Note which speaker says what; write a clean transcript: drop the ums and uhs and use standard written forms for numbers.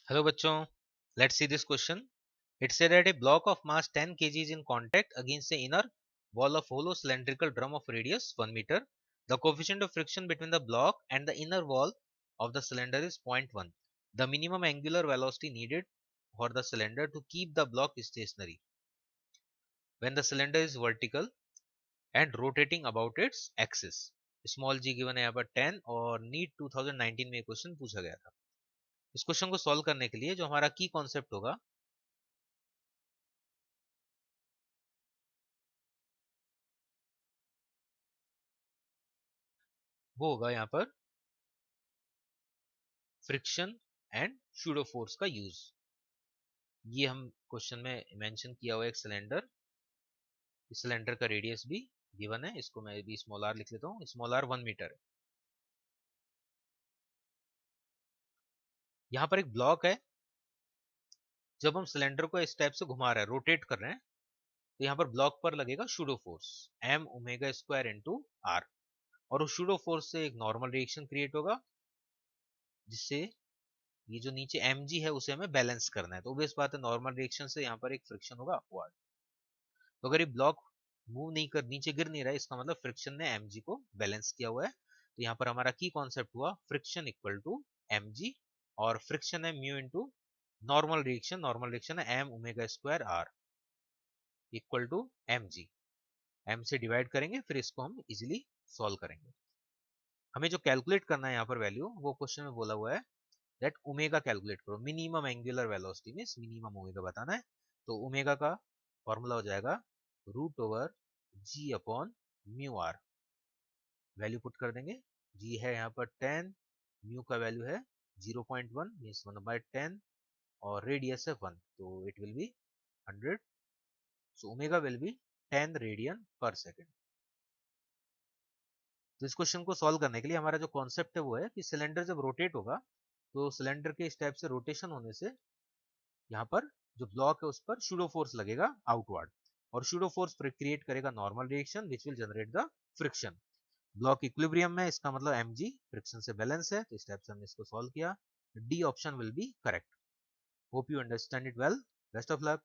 Speaker 1: Hello bachcho, let's see this question. It said that a block of mass 10 kg is in contact against the inner wall of hollow cylindrical drum of radius 1 meter. The coefficient of friction between the block and the inner wall of the cylinder is 0.1. The minimum angular velocity needed for the cylinder to keep the block stationary when the cylinder is vertical and rotating about its axis. Small g given है यहाँ पर 10 और NEET 2019 में question पूछा गया था। इस question को सॉल्व करने के लिए जो हमारा की कॉन्सेप्ट होगा वो होगा यहाँ पर फ्रिक्शन एंड शूडो फोर्स का यूज। ये हम क्वेश्चन में मेंशन किया हुआ एक सिलेंडर, इस सिलेंडर का रेडियस भी गिवन है, इसको मैं भी स्मॉल आर लिख लेता हूँ। स्मॉल आर 1 मीटर है। यहाँ पर एक ब्लॉक है। जब हम सिलेंडर को इस टाइप से घुमा रहे हैं, रोटेट कर रहे हैं, तो यहाँ पर ब्लॉक पर लगेगा pseudo force m omega square into r, और उस शूडो फोर्स से एक नॉर्मल रिएक्शन क्रिएट होगा जिससे ये जो नीचे एम जी है उसे हमें बैलेंस करना है। तो obvious बात है, नॉर्मल रिएक्शन से यहाँ पर एक फ्रिक्शन होगा अपवर्ड। तो अगर ये ब्लॉक मूव नहीं कर, नीचे गिर नहीं रहा है, इसका मतलब फ्रिक्शन ने mg को बैलेंस किया हुआ है। तो यहाँ पर हमारा की कॉन्सेप्ट हुआ फ्रिक्शन इक्वल टू mg, और फ्रिक्शन है म्यू इंटू नॉर्मल रिएक्शन है m omega square r equal to mg। m से डिवाइड करेंगे, फिर इसको हम इजिली सॉल्व करेंगे। हमें जो कैलकुलेट करना है यहाँ पर वैल्यू, वो क्वेश्चन में बोला हुआ है दैट ओमेगा कैलकुलेट करो। Minimum angular velocity means minimum omega बताना है। तो ओमेगा का फॉर्मूला हो जाएगा root over g upon mu r. Value put कर देंगे। जी है यहाँ पर 10, म्यू का वैल्यू है 0.1 मींस 1/10, और रेडियस है 1, तो it will be 100। So omega will be 10 radian पर सेकेंड। तो इस क्वेश्चन को सॉल्व करने के लिए हमारा जो कॉन्सेप्ट है वो है कि सिलेंडर जब रोटेट होगा, तो सिलेंडर के इस टाइप से रोटेशन होने से यहाँ पर जो ब्लॉक है उस पर शूडो फोर्स लगेगा आउटवर्ड, और शूडो फोर्स क्रिएट करेगा normal reaction which will generate the friction. Block equilibrium में, इसका मतलब mg फ्रिक्शन से बैलेंस है, तो इस टाइप से हमने इसको सॉल्व किया। D option will be correct. Hope you understand it well. Best of luck.